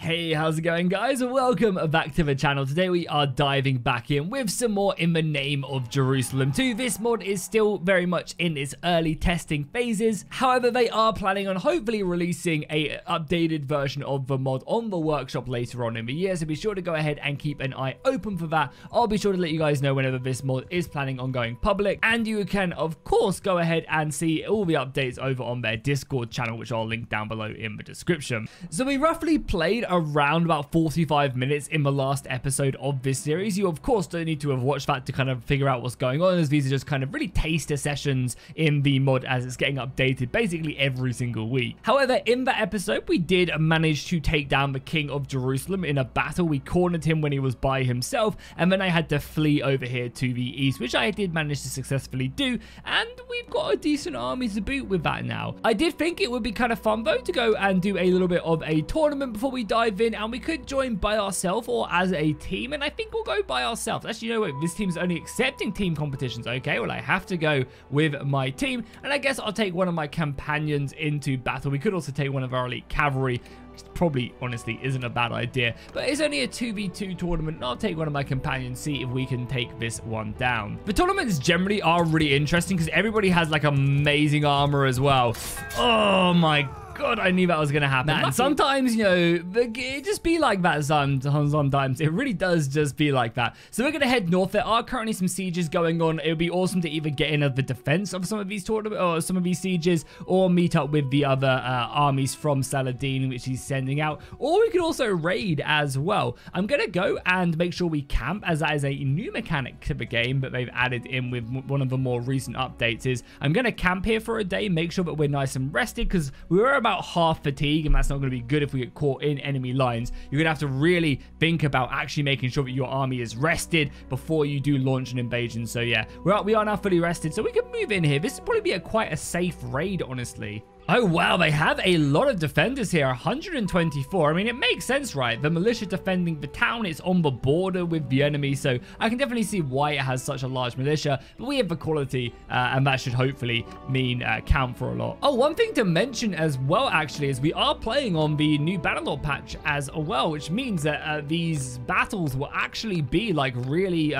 Hey, how's it going, guys? Welcome back to the channel. Today we are diving back in with some more In the Name of Jerusalem 2. This mod is still very much in its early testing phases. However, they are planning on hopefully releasing a updated version of the mod on the workshop later on in the year, so be sure to go ahead and keep an eye open for that. I'll be sure to let you guys know whenever this mod is planning on going public, and you can of course go ahead and see all the updates over on their Discord channel, which I'll link down below in the description. So we roughly played around about 45 minutes in the last episode of this series. You of course don't need to have watched that to kind of figure out what's going on, as these are just kind of really taster sessions in the mod as it's getting updated basically every single week. However, in that episode we did manage to take down the King of Jerusalem in a battle. We cornered him when he was by himself, and then I had to flee over here to the east, which I did manage to successfully do, and we've got a decent army to boot with that now. I did think it would be kind of fun though to go and do a little bit of a tournament before we dive in, and we could join by ourselves or as a team, and I think we'll go by ourselves. Actually, you know what, this team's only accepting team competitions. Okay, well I have to go with my team, and I guess I'll take one of my companions into battle. We could also take one of our elite cavalry, which probably honestly isn't a bad idea, but it's only a 2v2 tournament, and I'll take one of my companions, see if we can take this one down. The tournaments generally are really interesting because everybody has like amazing armor as well. Oh my God, I knew that was going to happen. Man, sometimes, you know, it just be like that sometimes. It really does just be like that. So we're going to head north. There are currently some sieges going on. It would be awesome to either get in the defense of some of these tournaments or some of these sieges, or meet up with the other armies from Saladin, which he's sending out. Or we could also raid as well. I'm going to go and make sure we camp, as that is a new mechanic to the game that they've added in with one of the more recent updates. Is I'm going to camp here for a day, make sure that we're nice and rested, because we were about half fatigue, and that's not going to be good if we get caught in enemy lines. You're going to have to really think about actually making sure that your army is rested before you do launch an invasion. So yeah, we are now fully rested, so we can move in here. This would probably be quite a safe raid, honestly. Oh, wow, they have a lot of defenders here, 124. I mean, it makes sense, right? The militia defending the town, it's on the border with the enemy, so I can definitely see why it has such a large militia, but we have the quality, and that should hopefully mean count for a lot. Oh, one thing to mention as well, actually, is we are playing on the new Bannerlord patch as well, which means that these battles will actually be, like, really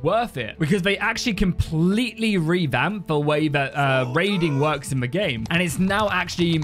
worth it, because they actually completely revamp the way that raiding works in the game, and it's now actually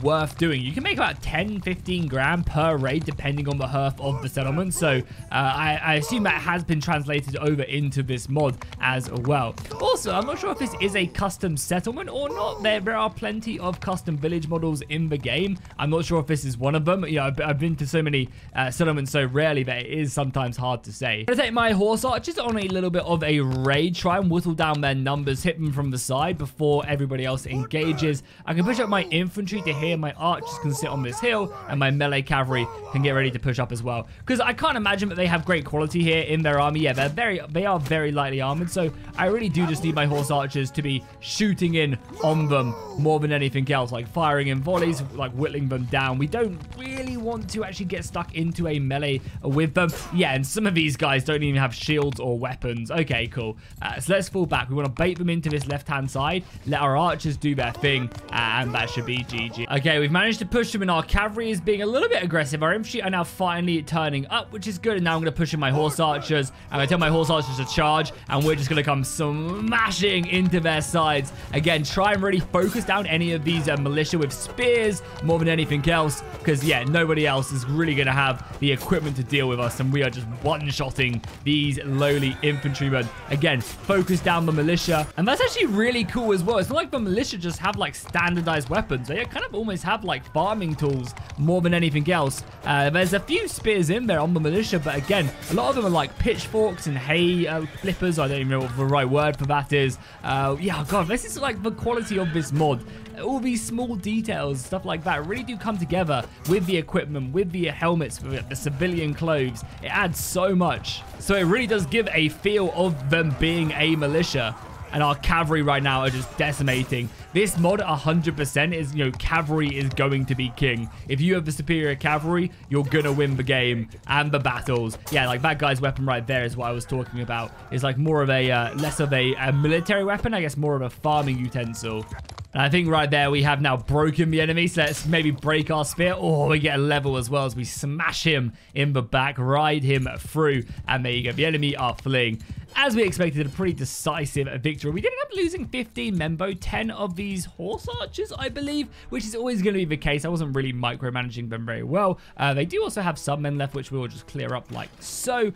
worth doing. You can make about 10-15 grand per raid depending on the health of the settlement, so I assume that has been translated over into this mod as well. Also, I'm not sure if this is a custom settlement or not. There are plenty of custom village models in the game. I'm not sure if this is one of them. You know, I've been to so many settlements so rarely that it is sometimes hard to say. I'm gonna take my horse archers on a little bit of a raid, try and whittle down their numbers, hit them from the side before everybody else engages. I can push up my infantry to here, my archers can sit on this hill, and my melee cavalry can get ready to push up as well. Because I can't imagine that they have great quality here in their army. Yeah, they are very lightly armored, so I really do just need my horse archers to be shooting in on them more than anything else, like firing in volleys, like whittling them down. We don't really want to actually get stuck into a melee with them. Yeah, and some of these guys don't even have shields or weapons. Okay, cool. So let's fall back. We want to bait them into this left-hand side, let our archers do their thing, and that should be GG. Okay, we've managed to push them, and our cavalry is being a little bit aggressive. Our infantry are now finally turning up, which is good, and now I'm going to push in my horse archers. I'm going to tell my horse archers to charge, and we're just going to come smashing into their sides. Again, try and really focus down any of these militia with spears more than anything else, because yeah, nobody else is really going to have the equipment to deal with us, and we are just one-shotting these lowly infantrymen. Again, focus down the militia, and that's actually really cool as well. It's not like the militia just have like standardized weapons. They kind of almost have like farming tools more than anything else. There's a few spears in there on the militia, but again, a lot of them are like pitchforks and hay flippers. I don't even know what the right word for that is. Yeah, God, this is like the quality of this mod. All these small details, stuff like that, really do come together with the equipment, with the helmets, with the civilian clothes. It adds so much. So it really does give a feel of them being a militia. and our cavalry right now are just decimating. This mod 100% is, cavalry is going to be king. If you have the superior cavalry, you're gonna win the game and the battles. Yeah, like that guy's weapon right there is what I was talking about. It's like more of a, less of a military weapon, I guess more of a farming utensil. And I think right there we have now broken the enemy. So let's maybe break our spear. Oh, we get a level as well as we smash him in the back, ride him through. And there you go. The enemy are fleeing. As we expected, a pretty decisive victory. We did end up losing 15 Membo, 10 of these horse archers, I believe, which is always going to be the case. I wasn't really micromanaging them very well. They do also have some men left, which we will just clear up like so.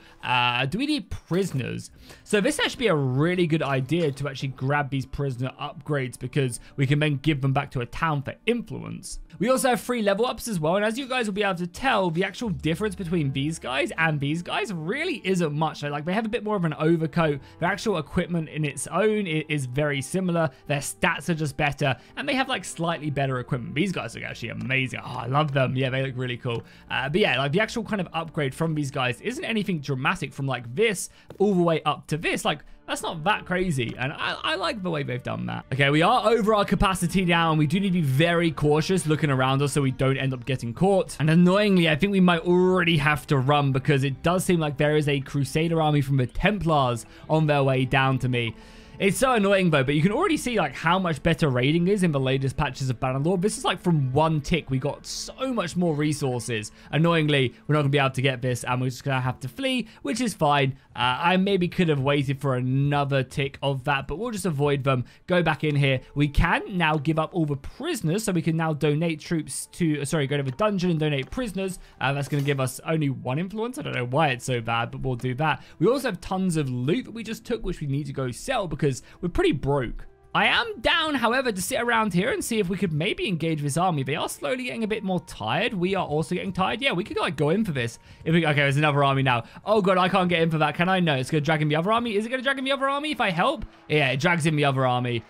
Do we need prisoners? So this actually be a really good idea to actually grab these prisoner upgrades because we can then give them back to a town for influence. We also have 3 level ups as well. And as you guys will be able to tell, the actual difference between these guys and these guys really isn't much. Like they have a bit more of an overcoat. Their actual equipment in its own is very similar. Their stats are just better. And they have like slightly better equipment. These guys look actually amazing. Oh, I love them. Yeah, they look really cool. But yeah, like the actual kind of upgrade from these guys isn't anything dramatic from like this all the way up to this. Like, that's not that crazy, and I like the way they've done that. Okay, we are over our capacity now, and we do need to be very cautious looking around us so we don't end up getting caught. And annoyingly, I think we might already have to run because it does seem like there is a Crusader army from the Templars on their way down to me. It's so annoying though, but you can already see like how much better raiding is in the latest patches of Bannerlord. This is like from 1 tick, we got so much more resources. Annoyingly, we're not gonna be able to get this and we're just gonna have to flee, which is fine. I maybe could have waited for another tick of that, but we'll just avoid them. Go back in here. We can now give up all the prisoners, so we can now donate troops to, sorry, go to the dungeon and donate prisoners. That's gonna give us only 1 influence. I don't know why it's so bad, but we'll do that. We also have tons of loot that we just took, which we need to go sell because we're pretty broke. I am down, however, to sit around here and see if we could maybe engage this army. They are slowly getting a bit more tired. We are also getting tired. Yeah, we could like go in for this. Okay, there's another army now. Oh god, I can't get in for that. Can I? No, it's going to drag in the other army. Is it going to drag in the other army if I help? Yeah, it drags in the other army.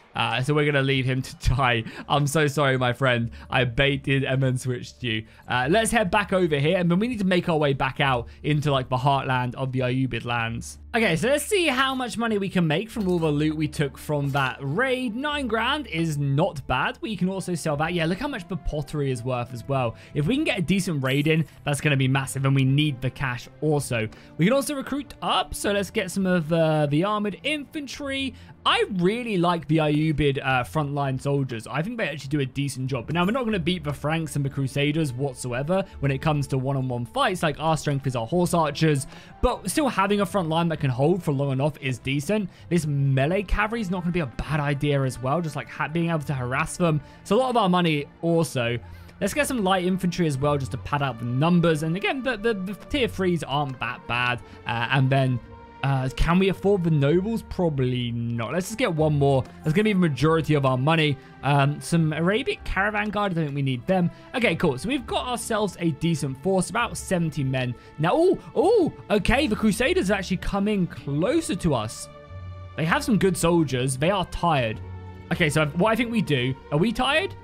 So we're going to leave him to die. I'm so sorry, my friend. I baited and then switched you. Let's head back over here. And then we need to make our way back out into like the heartland of the Ayyubid lands. Okay, so let's see how much money we can make from all the loot we took from that raid. 9 grand is not bad. We can also sell that. Yeah, look how much the pottery is worth as well. If we can get a decent raid in, that's going to be massive, and we need the cash also. We can also recruit up, so let's get some of the armored infantry. I really like the Ayyubid frontline soldiers. I think they actually do a decent job. But now we're not going to beat the Franks and the Crusaders whatsoever when it comes to one-on-one fights. Like our strength is our horse archers, but still having a front line that can hold for long enough is decent. This melee cavalry is not going to be a bad idea as well. Just like being able to harass them. It's a lot of our money also. Let's get some light infantry as well just to pad out the numbers. And again, the tier 3s aren't that bad. And then can we afford the nobles? Probably not. Let's just get one more. That's going to be the majority of our money. Some Arabic caravan guard. I don't think we need them. Okay, cool. So we've got ourselves a decent force, about 70 men. Now, okay. The Crusaders are actually coming closer to us. They have some good soldiers. They are tired. Okay, so what I think we do, are we tired?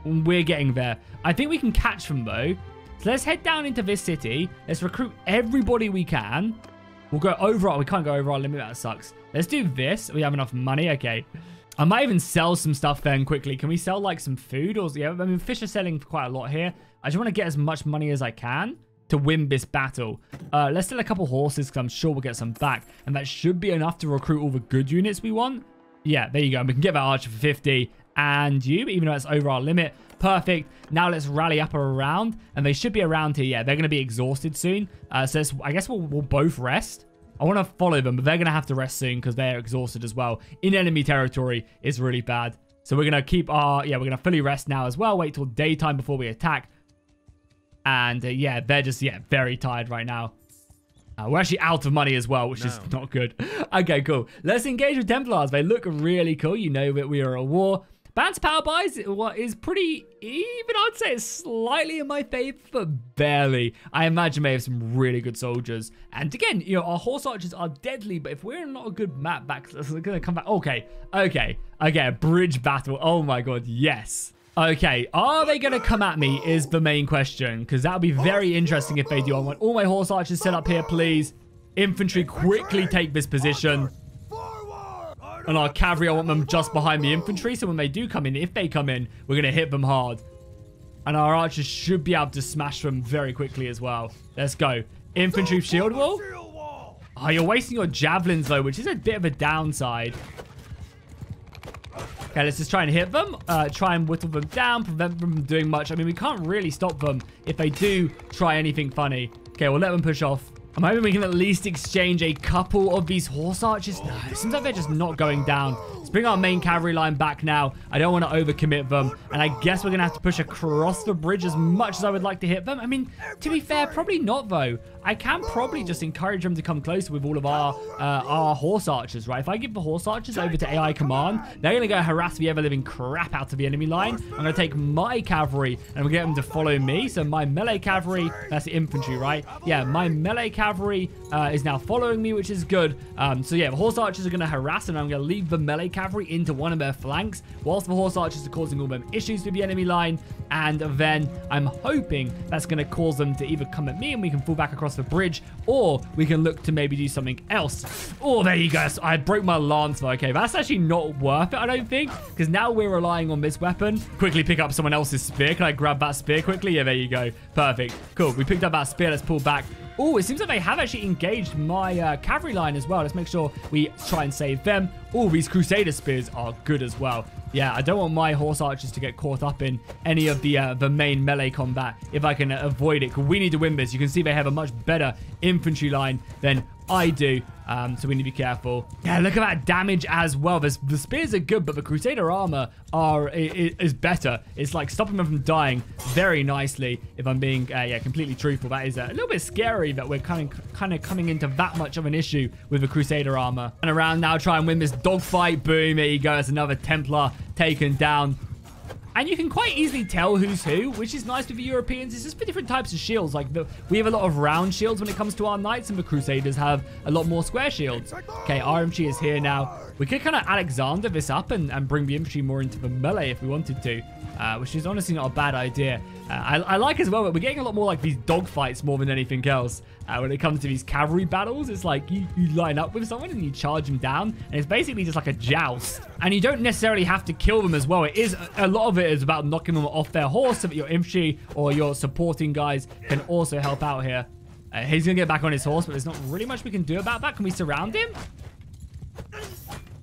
We're getting there. I think we can catch them though. So let's head down into this city. Let's recruit everybody we can. We'll go over. We can't go over our limit. That sucks. Let's do this. We have enough money. Okay. I might even sell some stuff then quickly. Can we sell like some food? Or yeah, I mean, fish are selling for quite a lot here. I just want to get as much money as I can to win this battle. Let's sell a couple horses because I'm sure we'll get some back. And that should be enough to recruit all the good units we want. Yeah, there you go. And we can get that archer for 50. And you, even though it's over our limit. Perfect. Now let's rally up around. And they should be around here. Yeah, they're going to be exhausted soon. So I guess we'll both rest. I want to follow them, but they're going to have to rest soon because they're exhausted as well. In enemy territory is really bad. So we're going to keep our... Yeah, we're going to fully rest now as well. Wait till daytime before we attack. And yeah, they're just, very tired right now. We're actually out of money as well, which is not good. Okay, cool. Let's engage with Templars. They look really cool. You know that we are at war. Banter power buys is pretty even. I'd say it's slightly in my favor, but barely. I imagine they have some really good soldiers. And again, our horse archers are deadly, but if we're in not a good map back, they're going to come back. Okay, a bridge battle. Oh my god, yes. Okay, are they going to come at me is the main question, because that would be very interesting if they do. I want all my horse archers set up here, please. Infantry, quickly take this position. And our cavalry, I want them just behind the infantry. So when they do come in, if they come in, we're going to hit them hard. And our archers should be able to smash them very quickly as well. Let's go. Infantry shield wall. Oh, you're wasting your javelins, though, which is a bit of a downside. Okay, let's just try and hit them. Try and whittle them down, prevent them from doing much. I mean, we can't really stop them if they do try anything funny. Okay, we'll let them push off. I'm hoping we can at least exchange a couple of these horse archers. No, it seems like they're just not going down. Let's bring our main cavalry line back now. I don't want to overcommit them. And I guess we're going to have to push across the bridge as much as I would like to hit them. I mean, to be fair, probably not, though. I can probably just encourage them to come closer with all of our horse archers, right? If I give the horse archers over to AI command, they're going to go harass the ever-living crap out of the enemy line. I'm going to take my cavalry and we'll get them to follow me. So my melee cavalry, that's the infantry, right? Yeah, my melee cavalry is now following me, which is good. So yeah, the horse archers are going to harass and I'm going to leave the melee cavalry into one of their flanks whilst the horse archers are causing all them issues with the enemy line. And then I'm hoping that's going to cause them to either come at me and we can fall back across the bridge, or we can look to maybe do something else. Oh, there you go. So I broke my lance. Okay, that's actually not worth it, I don't think, because now we're relying on this weapon. Quickly pick up someone else's spear. Can I grab that spear quickly? Yeah, there you go. Perfect. Cool. We picked up that spear. Let's pull back. Oh, it seems like they have actually engaged my cavalry line as well. Let's make sure we try and save them. Oh, these Crusader spears are good as well. Yeah, I don't want my horse archers to get caught up in any of the main melee combat if I can avoid it. We need to win this. You can see they have a much better infantry line than I do. So we need to be careful. Yeah, look at that damage as well. The spears are good, but the Crusader armor is better. It's like stopping them from dying very nicely. If I'm being completely truthful, that is a little bit scary that we're kind of coming into that much of an issue with the Crusader armor. And around now, try and win this dogfight. Boom, there you go. That's another Templar taken down. And you can quite easily tell who's who, which is nice with the Europeans. It's just for different types of shields. Like, we have a lot of round shields when it comes to our knights, and the Crusaders have a lot more square shields. Okay, our infantry is here now. We could kind of Alexander this up and bring the infantry more into the melee if we wanted to, which is honestly not a bad idea. I like as well that we're getting a lot more like these dogfights more than anything else. When it comes to these cavalry battles, it's like you line up with someone and you charge them down, and it's basically just like a joust. And you don't necessarily have to kill them as well. It is a lot of it is about knocking them off their horse so that your infantry or your supporting guys can also help out here. He's gonna get back on his horse, but there's not really much we can do about that. Can we surround him?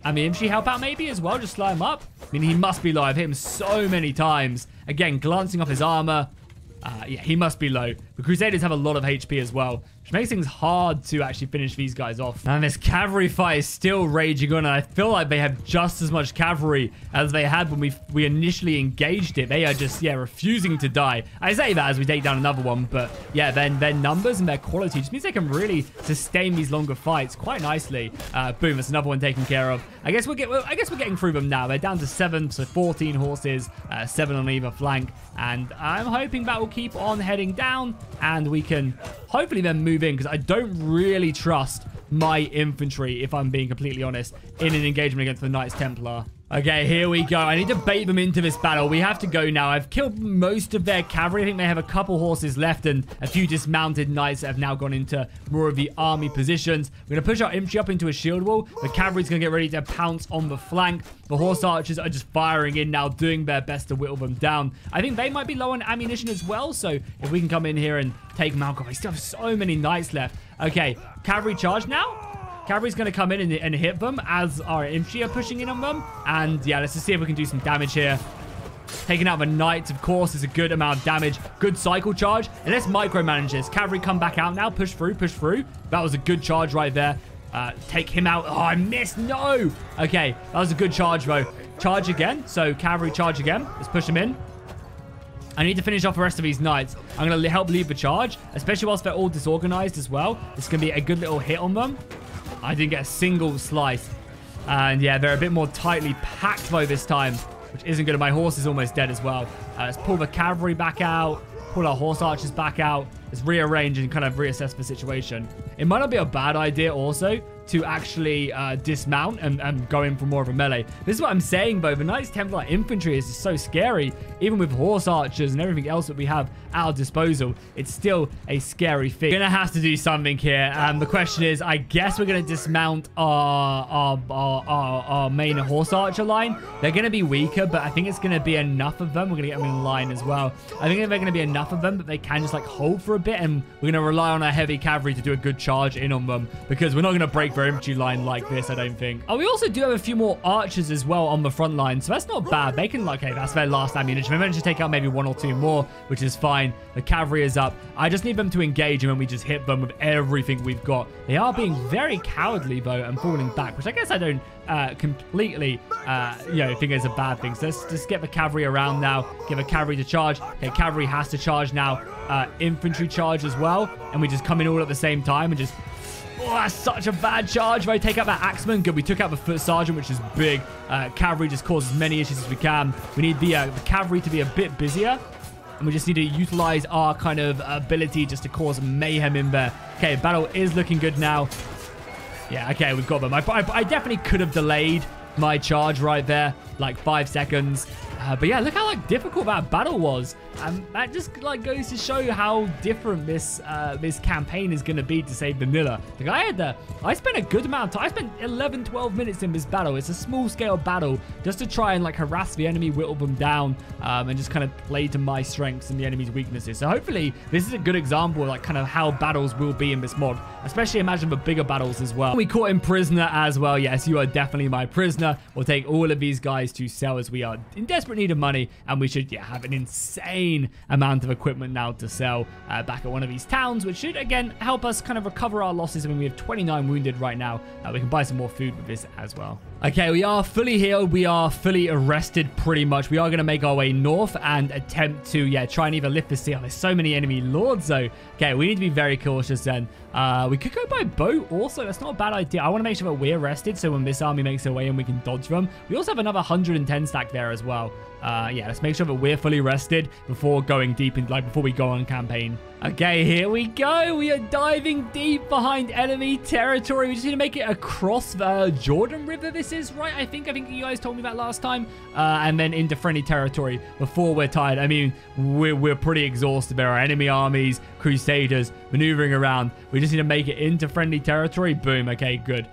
And the infantry help out maybe as well, just slow him up. I mean, he must be low. I've hit him so many times. Again, glancing off his armor. Yeah, he must be low. The Crusaders have a lot of HP as well, which makes things hard to actually finish these guys off. And this cavalry fight is still raging on, and I feel like they have just as much cavalry as they had when we initially engaged it. They are just, refusing to die. I say that as we take down another one, but yeah, their numbers and their quality just means they can really sustain these longer fights quite nicely. Boom, that's another one taken care of. I guess we're getting through them now. They're down to 7, so 14 horses, 7 on either flank, and I'm hoping that will keep on heading down, and we can hopefully then move in, because I don't really trust my infantry, if I'm being completely honest, in an engagement against the Knights Templar. Okay, here we go. I need to bait them into this battle. We have to go now. I've killed most of their cavalry. I think they have a couple horses left and a few dismounted knights that have now gone into more of the army positions. We're going to push our infantry up into a shield wall. The cavalry's going to get ready to pounce on the flank. The horse archers are just firing in now, doing their best to whittle them down. I think they might be low on ammunition as well, so if we can come in here and take them out. God, we still have so many knights left. Okay, cavalry charge now. Cavalry's going to come in and hit them as our infantry are pushing in on them. And yeah, let's just see if we can do some damage here. Taking out the knights, of course, is a good amount of damage. Good cycle charge. And let's micromanage this. Cavalry come back out now. Push through, push through. That was a good charge right there. Take him out. Oh, I missed. No. Okay, that was a good charge, though. Charge again. So cavalry charge again. Let's push him in. I need to finish off the rest of these knights. I'm going to help lead the charge, especially whilst they're all disorganized as well. This can be a good little hit on them. I didn't get a single slice. And yeah, they're a bit more tightly packed though this time, which isn't good. My horse is almost dead as well. Let's pull the cavalry back out. Pull our horse archers back out. Let's rearrange and kind of reassess the situation. It might not be a bad idea also to actually dismount and go in for more of a melee. This is what I'm saying, though. The Knights Templar infantry is just so scary. Even with horse archers and everything else that we have at our disposal, it's still a scary thing. We're going to have to do something here. The question is, I guess we're going to dismount our main horse archer line. They're going to be weaker, but I think it's going to be enough of them. We're going to get them in line as well. I think they're going to be enough of them that they can just like hold for a bit, and we're going to rely on our heavy cavalry to do a good charge in on them, because we're not going to break their infantry line like this, I don't think. Oh, we also do have a few more archers as well on the front line, so that's not bad. They can, like, okay, that's their last ammunition. They managed to take out maybe 1 or 2 more, which is fine. The cavalry is up. I just need them to engage, and then we just hit them with everything we've got. They are being very cowardly, though, and falling back, which I guess I don't completely, think it's a bad thing. So let's just get the cavalry around now. Get the cavalry to charge. Okay, cavalry has to charge now. Infantry charge as well. And we just come in all at the same time and just... Oh, that's such a bad charge. If I take out that axeman, good. We took out the foot sergeant, which is big. Cavalry just cause as many issues as we can. We need the cavalry to be a bit busier. And we just need to utilize our kind of ability just to cause mayhem in there. Okay, battle is looking good now. Yeah, okay, we've got them. I definitely could have delayed my charge right there, like 5 seconds. But yeah, look how like difficult that battle was. That just like goes to show how different this this campaign is going to be, to say vanilla. Like I spent a good amount of time. I spent 11-12 minutes in this battle. It's a small scale battle just to try and like harass the enemy, whittle them down, and just kind of play to my strengths and the enemy's weaknesses. So hopefully this is a good example of like kind of how battles will be in this mod. Especially imagine the bigger battles as well. We caught him prisoner as well. Yes, you are definitely my prisoner. We'll take all of these guys to sell, as we are in desperate need of money, and we should have an insane amount of equipment now to sell back at one of these towns, which should again help us kind of recover our losses. I mean, we have 29 wounded right now. We can buy some more food with this as well. Okay, we are fully healed. We are fully arrested pretty much. We are going to make our way north and attempt to, try and either lift the seal. There's so many enemy lords, though. Okay, we need to be very cautious then. We could go by boat also. That's not a bad idea. I want to make sure that we're rested, so when this army makes their way in, we can dodge them. We also have another 110 stack there as well. Let's make sure that we're fully rested before going deep in, before we go on campaign. Okay, here we go. We are diving deep behind enemy territory. We just need to make it across the Jordan River. This is right. I think you guys told me that last time. And then into friendly territory before we're tired. I mean, we're pretty exhausted. There are enemy armies, crusaders maneuvering around. We just need to make it into friendly territory. Boom. Okay, good.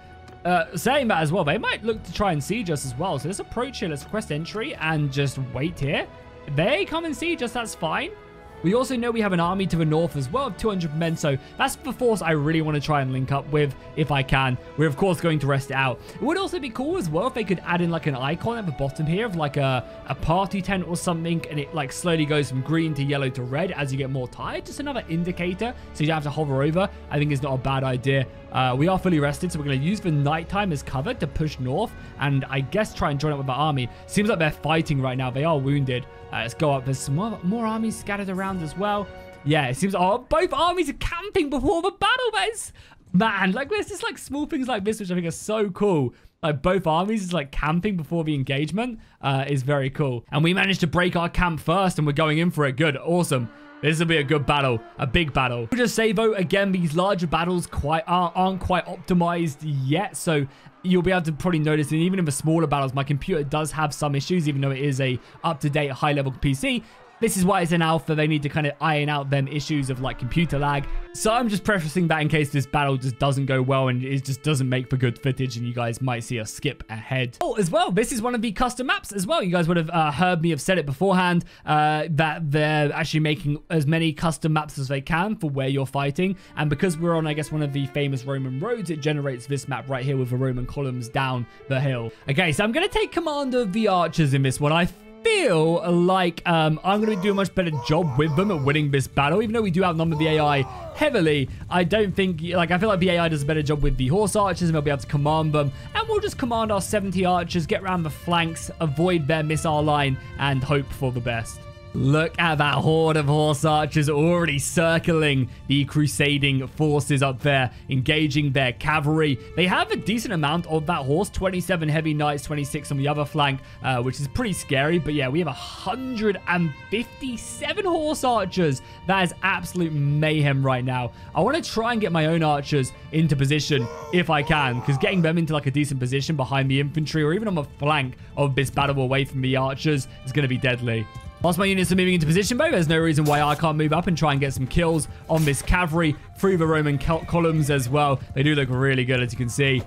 Saying that as well, they might look to try and siege us as well. So let's approach here. Let's request entry and just wait here. They come and siege us. That's fine. We also know we have an army to the north as well of 200 men, so that's the force I really want to try and link up with if I can. We're, of course, going to rest it out. It would also be cool as well if they could add in like an icon at the bottom here of like a party tent or something, and it like slowly goes from green to yellow to red as you get more tired. Just another indicator so you don't have to hover over. I think it's not a bad idea. We are fully rested, so we're going to use the nighttime as cover to push north and I guess try and join up with the army. Seems like they're fighting right now. They are wounded. Let's go up. There's some more armies scattered around as well. Yeah, it seems... Oh, both armies are camping before the battle, guys. Man, like, there's just, like, small things like this, which I think are so cool. Like, both armies is, like, camping before the engagement is very cool. And we managed to break our camp first, and we're going in for it. Good. Awesome. This will be a good battle, a big battle. I'll just say, though, again, these larger battles aren't quite optimized yet, so you'll be able to probably notice that even in the smaller battles, my computer does have some issues, even though it is a up-to-date, high-level PC. This is why it's an alpha. They need to kind of iron out them issues of like computer lag. So I'm just prefacing that in case this battle just doesn't go well and it just doesn't make for good footage and you guys might see us skip ahead. Oh, as well, this is one of the custom maps as well. You guys would have heard me have said it beforehand that they're actually making as many custom maps as they can for where you're fighting. And because we're on, I guess, one of the famous Roman roads, it generates this map right here with the Roman columns down the hill. Okay, so I'm going to take command of the archers in this one. I feel like I'm going to do a much better job with them at winning this battle, even though we do outnumber the AI heavily. I don't think, like, I feel like the AI does a better job with the horse archers and they'll be able to command them, and we'll just command our 70 archers, get around the flanks, avoid their missile line, and hope for the best. Look at that horde of horse archers already circling the crusading forces up there, engaging their cavalry. They have a decent amount of that horse, 27 heavy knights, 26 on the other flank, which is pretty scary. But yeah, we have 157 horse archers. That is absolute mayhem right now. I want to try and get my own archers into position if I can, because getting them into like a decent position behind the infantry or even on the flank of this battle away from the archers is going to be deadly. Whilst my units are moving into position, though, there's no reason why I can't move up and try and get some kills on this cavalry through the Roman columns as well. They do look really good, as you can see.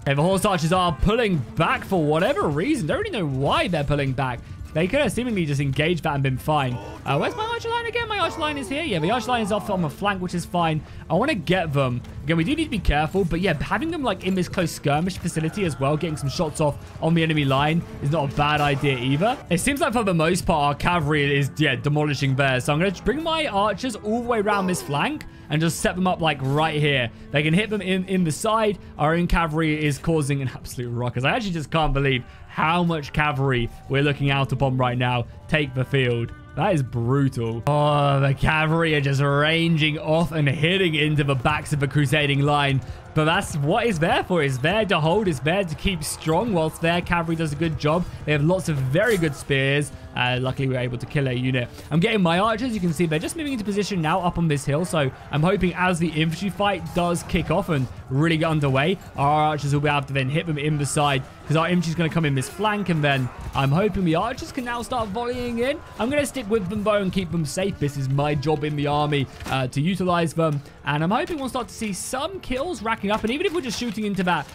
Okay, the horse archers are pulling back for whatever reason. Don't really know why they're pulling back. They could have seemingly just engaged that and been fine. Where's my archer line again? My archer line is here. Yeah, the archer line is off on the flank, which is fine. I want to get them. Again, we do need to be careful. But yeah, having them like in this close skirmish facility as well, getting some shots off on the enemy line is not a bad idea either. It seems like for the most part, our cavalry is, yeah, demolishing theirs. So I'm going to bring my archers all the way around this flank and just set them up like right here. They can hit them in the side. Our own cavalry is causing an absolute ruckus. I actually just can't believe how much cavalry we're looking out upon right now take the field. That is brutal. Oh, the cavalry are just ranging off and hitting into the backs of the crusading line. But that's what it's there for. It's there to hold. It's there to keep strong whilst their cavalry does a good job. They have lots of very good spears. Luckily, we were able to kill a unit. I'm getting my archers. You can see they're just moving into position now up on this hill. So I'm hoping as the infantry fight does kick off and really get underway, our archers will be able to then hit them in the side because our infantry is going to come in this flank. And then I'm hoping the archers can now start volleying in. I'm going to stick with them, though, and keep them safe. This is my job in the army to utilize them. And I'm hoping we'll start to see some kills racking up. And even if we're just shooting into that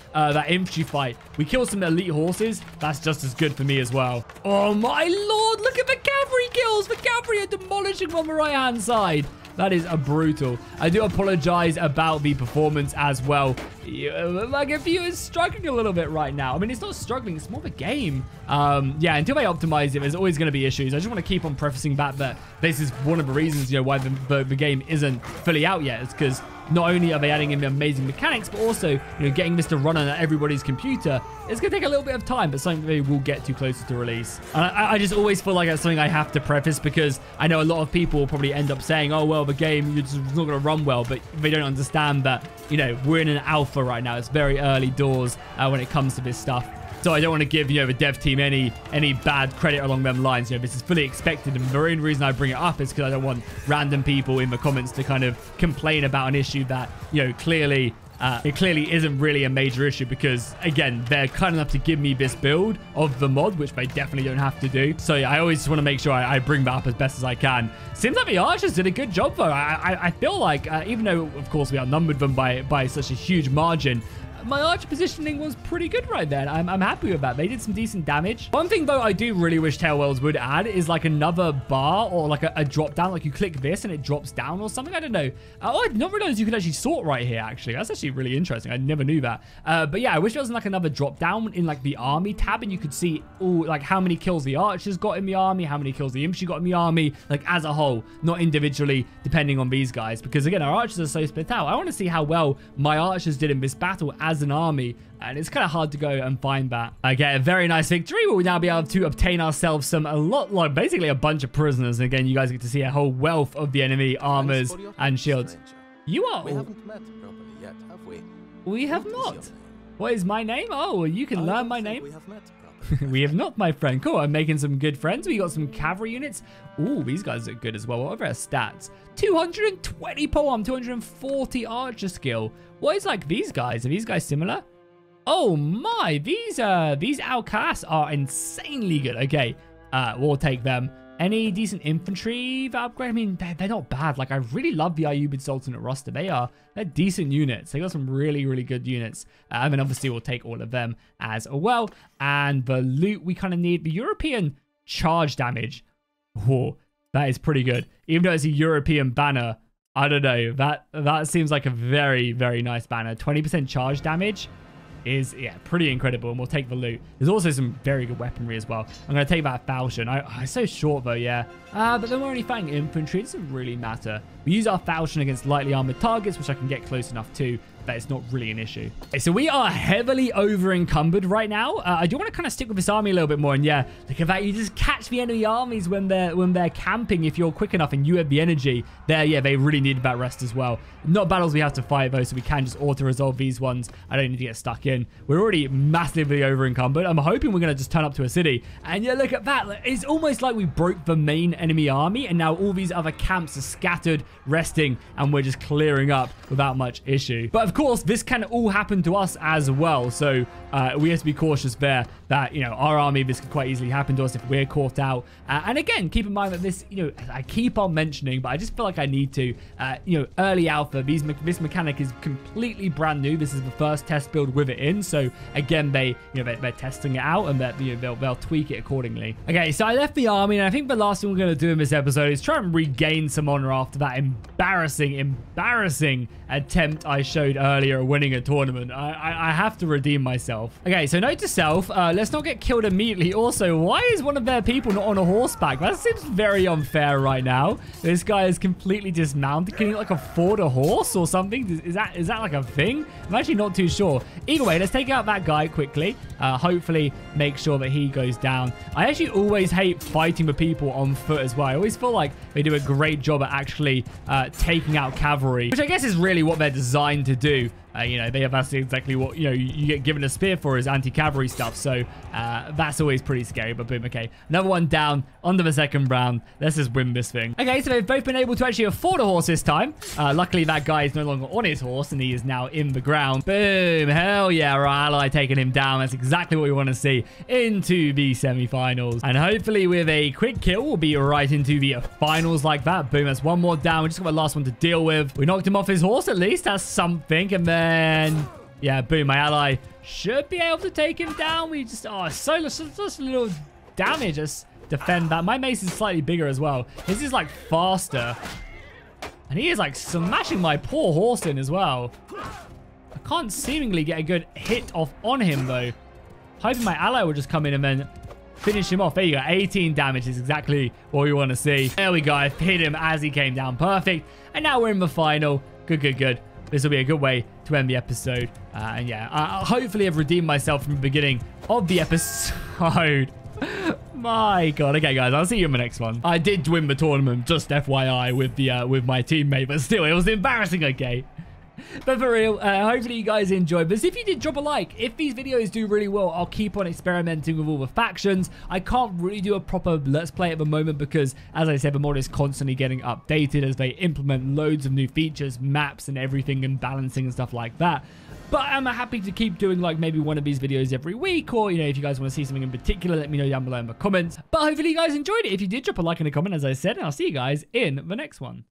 infantry fight, we kill some elite horses, that's just as good for me as well. Oh my lord, look at the cavalry kills. The cavalry are demolishing on the right-hand side. That is brutal. I do apologize about the performance as well. Like, if you is struggling a little bit right now. I mean, it's not struggling. It's more of a game. Yeah, until they optimize it, there's always going to be issues. I just want to keep on prefacing that this is one of the reasons, you know, why the game isn't fully out yet. It's because not only are they adding in the amazing mechanics, but also, you know, getting this to run on everybody's computer. It's going to take a little bit of time, but something they will get to closer to release. And I just always feel like that's something I have to preface because I know a lot of people will probably end up saying, oh, well, the game is not going to run well, but they don't understand that, you know, we're in an alpha right now. It's very early doors when it comes to this stuff. So I don't want to give, you know, the dev team any bad credit along them lines. You know, this is fully expected. And the only reason I bring it up is because I don't want random people in the comments to kind of complain about an issue that, you know, clearly it clearly isn't really a major issue because, again, they're kind enough to give me this build of the mod, which they definitely don't have to do. So yeah, I always just want to make sure I bring that up as best as I can. Seems like the archers did a good job, though. I feel like, even though, of course, we outnumbered them by such a huge margin, my archer positioning was pretty good right there. I'm happy with that. They did some decent damage. One thing, though, I do really wish Tailwells would add is like another bar or like a drop down. Like you click this and it drops down or something. I don't know. Oh, I did not realize you could actually sort right here, actually. That's actually really interesting. I never knew that. But yeah, I wish there was like another drop down in like the army tab and you could see like how many kills the archers got in the army, how many kills the infantry got in the army, like as a whole, not individually depending on these guys. Because again, our archers are so split out. I want to see how well my archers did in this battle as an army, and it's kind of hard to go and find that. Okay, a very nice victory. We'll now be able to obtain ourselves basically a bunch of prisoners. And again, you guys get to see a whole wealth of the enemy armors and shields. You are. We haven't met properly yet, have we? We have not. What is my name? Oh, well, you can learn my name. We have met properly. We have not, my friend. Cool. I'm making some good friends. We got some cavalry units. Ooh, these guys look good as well. What are their stats? 220 poem, 240 archer skill. What is like these guys? Are these guys similar? Oh my, these outcasts are insanely good. Okay, we'll take them. Any decent infantry for upgrade? I mean, they're not bad. Like, I really love the Ayyubid Sultanate roster. They're decent units. They got some really, really good units. And then obviously we'll take all of them as well. And the loot we kind of need. The European charge damage. Whoa, that is pretty good. Even though it's a European banner, I don't know. That seems like a very, very nice banner. 20% charge damage is, yeah, pretty incredible. And we'll take the loot. There's also some very good weaponry as well. I'm going to take that falchion. It's so short, though, yeah. But then we're only fighting infantry. It doesn't really matter. We use our falchion against lightly armored targets, which I can get close enough to. that it's not really an issue. Okay, so we are heavily over encumbered right now. I do want to kind of stick with this army a little bit more. And yeah, look at that. You just catch the enemy armies when they're camping. If you're quick enough and you have the energy there, yeah, they really need that rest as well. Not battles we have to fight though, so we can just auto-resolve these ones. I don't need to get stuck in. We're already massively over encumbered. I'm hoping we're going to just turn up to a city. And yeah, look at that. It's almost like we broke the main enemy army, and now all these other camps are scattered, resting, and we're just clearing up without much issue. But of course, this can all happen to us as well. So we have to be cautious there that, you know, our army, this could quite easily happen to us if we're caught out. And again, keep in mind that this, you know, I keep on mentioning, but I just feel like I need to, you know, early alpha, this mechanic is completely brand new. This is the first test build with it in. So again, they're testing it out, and that, you know, they'll tweak it accordingly. Okay, so I left the army, and I think the last thing we're going to do in this episode is try and regain some honor after that embarrassing attempt I showed earlier winning a tournament. I have to redeem myself. Okay, so note to self, let's not get killed immediately. Also, why is one of their people not on a horseback? That seems very unfair right now. This guy is completely dismounted. Can he like afford a horse or something? Is that like a thing? I'm actually not too sure. Either way, let's take out that guy quickly. Hopefully make sure that he goes down. I actually always hate fighting with people on foot as well. I always feel like they do a great job at actually taking out cavalry, which I guess is really what they're designed to do. You know, that's exactly what, you know, you get given a spear for is anti-cavalry stuff. So that's always pretty scary. But boom, okay. Another one down under the second round. Let's just win this thing. Okay, so they've both been able to actually afford a horse this time. Luckily, that guy is no longer on his horse, and he is now in the ground. Boom. Hell yeah, our ally taking him down. That's exactly what we want to see into the semi-finals. And hopefully with a quick kill, we'll be right into the finals like that. Boom, that's one more down. We just got the last one to deal with. We knocked him off his horse at least. That's something. And then, yeah, boom, my ally should be able to take him down. We just, oh, just a little damage. Let's defend that. My mace is slightly bigger as well. His is like faster. And he is like smashing my poor horse in as well. I can't seemingly get a good hit off on him though. Hoping my ally will just come in and then finish him off. There you go. 18 damage is exactly what we want to see. There we go. I hit him as he came down. Perfect. And now we're in the final. Good, good, good. This will be a good way to end the episode. And yeah, hopefully I've redeemed myself from the beginning of the episode. My God. Okay, guys, I'll see you in the next one. I did win the tournament, just FYI, with my teammate, but still, it was embarrassing, okay? But for real, hopefully you guys enjoyed this. If you did, drop a like. If these videos do really well, I'll keep on experimenting with all the factions. I can't really do a proper Let's Play at the moment because, as I said, the mod is constantly getting updated as they implement loads of new features, maps, and everything, and balancing and stuff like that. But I'm happy to keep doing like maybe one of these videos every week, or, you know, if you guys want to see something in particular, let me know down below in the comments. But hopefully you guys enjoyed it. If you did, drop a like and a comment, as I said, and I'll see you guys in the next one.